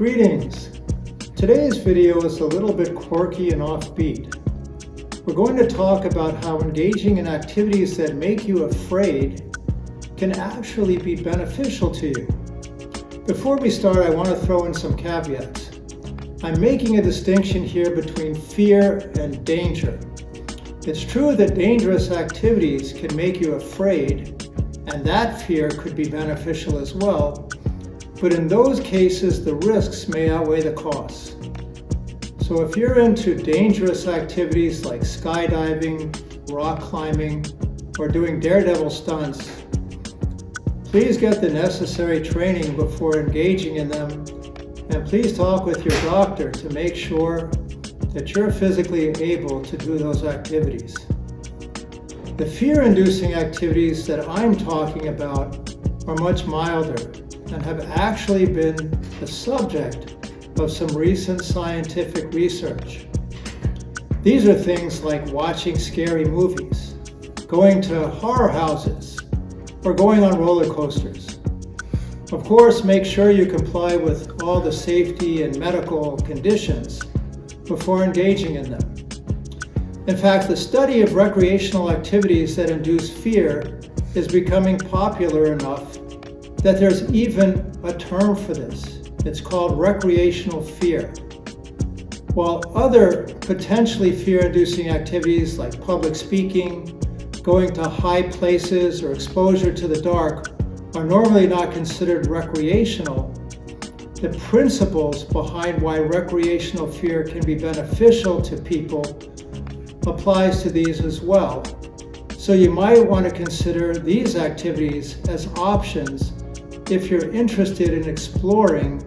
Greetings! Today's video is a little bit quirky and offbeat. We're going to talk about how engaging in activities that make you afraid can actually be beneficial to you. Before we start, I want to throw in some caveats. I'm making a distinction here between fear and danger. It's true that dangerous activities can make you afraid, and that fear could be beneficial as well. But in those cases, the risks may outweigh the costs. So if you're into dangerous activities like skydiving, rock climbing, or doing daredevil stunts, please get the necessary training before engaging in them, and please talk with your doctor to make sure that you're physically able to do those activities. The fear-inducing activities that I'm talking about are much milder and have actually been the subject of some recent scientific research. These are things like watching scary movies, going to horror houses, or going on roller coasters. Of course, make sure you comply with all the safety and medical conditions before engaging in them. In fact, the study of recreational activities that induce fear is becoming popular enough that there's even a term for this. It's called recreational fear. While other potentially fear-inducing activities like public speaking, going to high places, or exposure to the dark are normally not considered recreational, the principles behind why recreational fear can be beneficial to people applies to these as well. So you might want to consider these activities as options if you're interested in exploring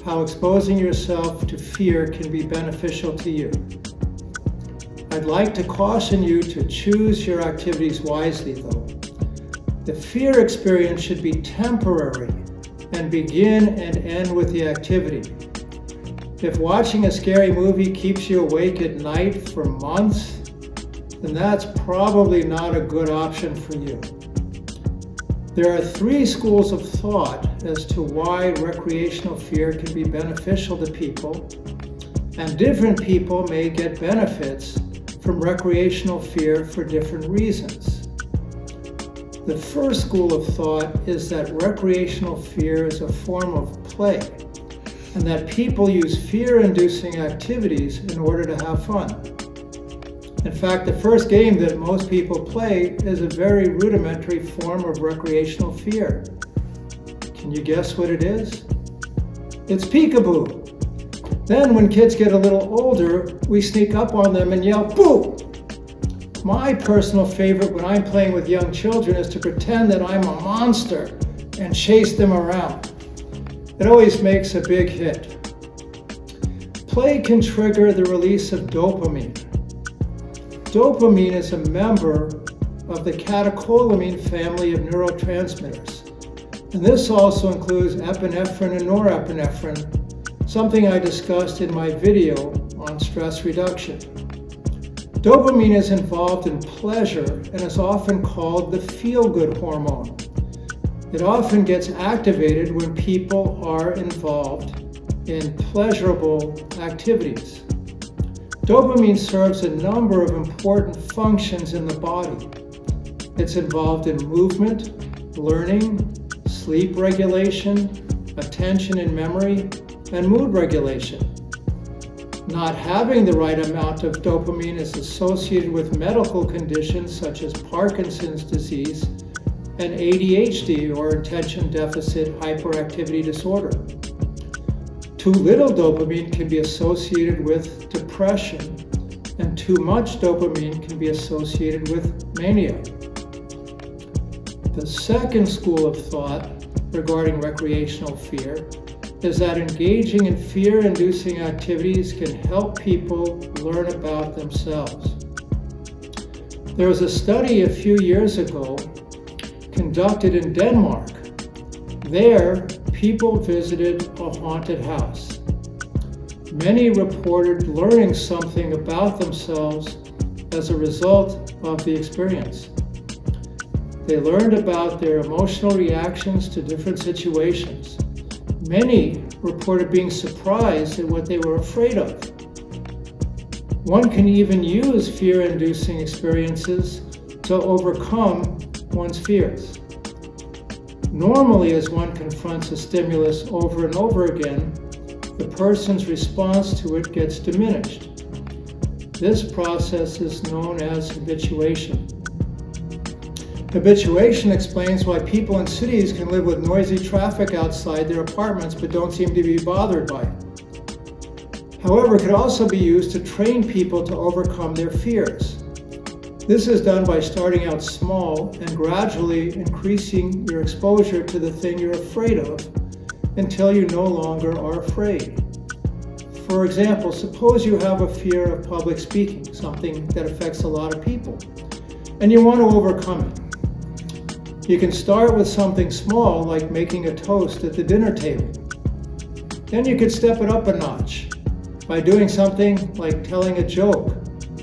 how exposing yourself to fear can be beneficial to you. I'd like to caution you to choose your activities wisely though. The fear experience should be temporary and begin and end with the activity. If watching a scary movie keeps you awake at night for months, then that's probably not a good option for you. There are three schools of thought as to why recreational fear can be beneficial to people, and different people may get benefits from recreational fear for different reasons. The first school of thought is that recreational fear is a form of play, and that people use fear-inducing activities in order to have fun. In fact, the first game that most people play is a very rudimentary form of recreational fear. Can you guess what it is? It's peekaboo. Then when kids get a little older, we sneak up on them and yell, "Boo!" My personal favorite when I'm playing with young children is to pretend that I'm a monster and chase them around. It always makes a big hit. Play can trigger the release of dopamine. Dopamine is a member of the catecholamine family of neurotransmitters. And this also includes epinephrine and norepinephrine, something I discussed in my video on stress reduction. Dopamine is involved in pleasure and is often called the feel-good hormone. It often gets activated when people are involved in pleasurable activities. Dopamine serves a number of important functions in the body. It's involved in movement, learning, sleep regulation, attention and memory, and mood regulation. Not having the right amount of dopamine is associated with medical conditions such as Parkinson's disease and ADHD, or attention deficit hyperactivity disorder. Too little dopamine can be associated with depression, and too much dopamine can be associated with mania. The second school of thought regarding recreational fear is that engaging in fear-inducing activities can help people learn about themselves. There was a study a few years ago conducted in Denmark. There, people visited a haunted house. Many reported learning something about themselves as a result of the experience. They learned about their emotional reactions to different situations. Many reported being surprised at what they were afraid of. One can even use fear-inducing experiences to overcome one's fears. Normally, as one confronts a stimulus over and over again, the person's response to it gets diminished. This process is known as habituation. Habituation explains why people in cities can live with noisy traffic outside their apartments but don't seem to be bothered by it. However, it could also be used to train people to overcome their fears. This is done by starting out small and gradually increasing your exposure to the thing you're afraid of until you no longer are afraid. For example, suppose you have a fear of public speaking, something that affects a lot of people, and you want to overcome it. You can start with something small, like making a toast at the dinner table. Then you could step it up a notch by doing something like telling a joke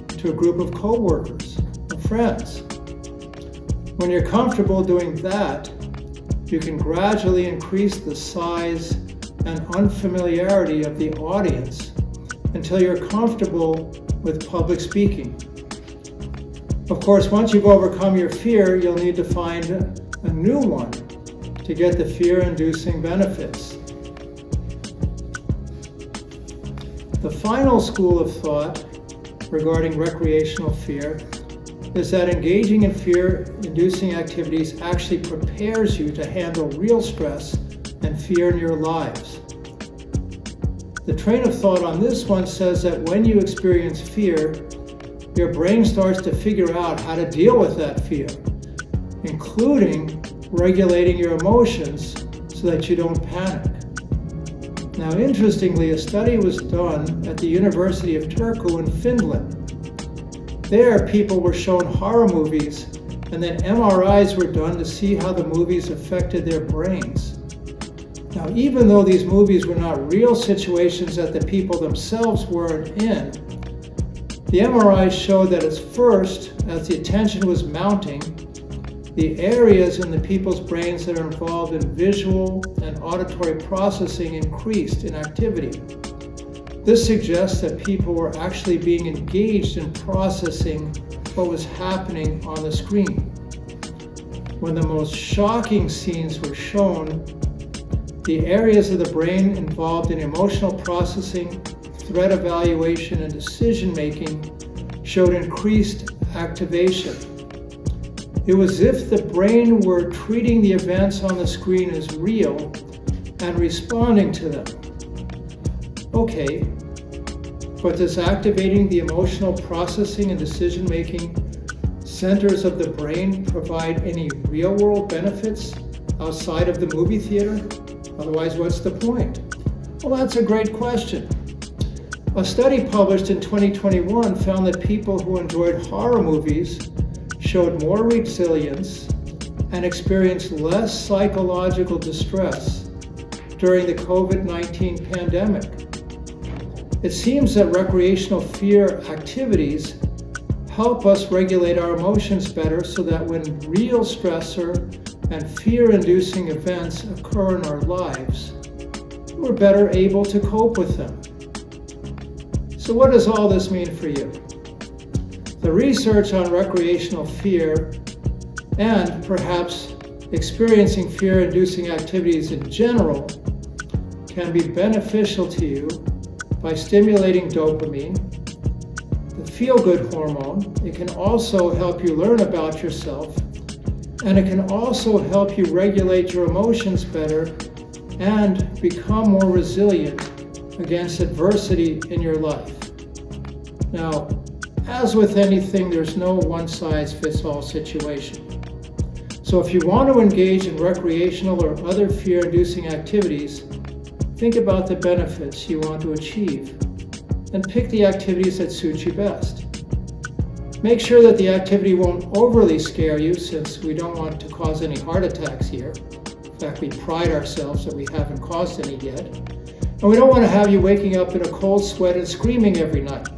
to a group of coworkers or friends. When you're comfortable doing that, you can gradually increase the size and unfamiliarity of the audience until you're comfortable with public speaking. Of course, once you've overcome your fear, you'll need to find a new one to get the fear-inducing benefits. The final school of thought regarding recreational fear is that engaging in fear-inducing activities actually prepares you to handle real stress and fear in your lives. The train of thought on this one says that when you experience fear, your brain starts to figure out how to deal with that fear, including regulating your emotions so that you don't panic. Now, interestingly, a study was done at the University of Turku in Finland. There, people were shown horror movies, and then MRIs were done to see how the movies affected their brains. Now, even though these movies were not real situations that the people themselves weren't in, the MRIs showed that at first, as the attention was mounting, the areas in the people's brains that are involved in visual and auditory processing increased in activity. This suggests that people were actually being engaged in processing what was happening on the screen. When the most shocking scenes were shown, the areas of the brain involved in emotional processing, threat evaluation, and decision-making showed increased activation. It was as if the brain were treating the events on the screen as real and responding to them. Okay, but does activating the emotional processing and decision-making centers of the brain provide any real-world benefits outside of the movie theater? Otherwise, what's the point? Well, that's a great question. A study published in 2021 found that people who enjoyed horror movies showed more resilience and experienced less psychological distress during the COVID-19 pandemic. It seems that recreational fear activities help us regulate our emotions better so that when real stressor and fear-inducing events occur in our lives, we're better able to cope with them. So what does all this mean for you? The research on recreational fear and perhaps experiencing fear-inducing activities in general can be beneficial to you by stimulating dopamine, the feel-good hormone. It can also help you learn about yourself, and it can also help you regulate your emotions better and become more resilient against adversity in your life. Now, as with anything, there's no one-size-fits-all situation. So if you want to engage in recreational or other fear-inducing activities, think about the benefits you want to achieve and pick the activities that suit you best. Make sure that the activity won't overly scare you, since we don't want to cause any heart attacks here. In fact, we pride ourselves that we haven't caused any yet. And we don't want to have you waking up in a cold sweat and screaming every night.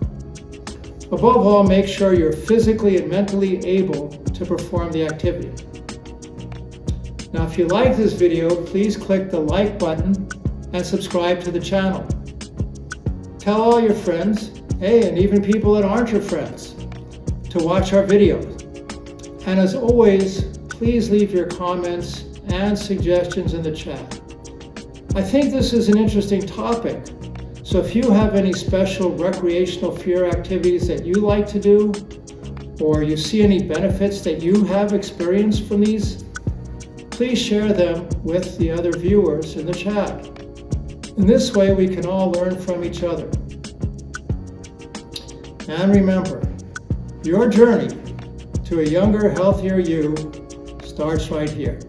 Above all, make sure you're physically and mentally able to perform the activity. Now, if you like this video, please click the like button and subscribe to the channel. Tell all your friends, hey, and even people that aren't your friends, to watch our videos. And as always, please leave your comments and suggestions in the chat. I think this is an interesting topic, so if you have any special recreational fear activities that you like to do, or you see any benefits that you have experienced from these, please share them with the other viewers in the chat. In this way, we can all learn from each other. And remember, your journey to a younger, healthier you starts right here.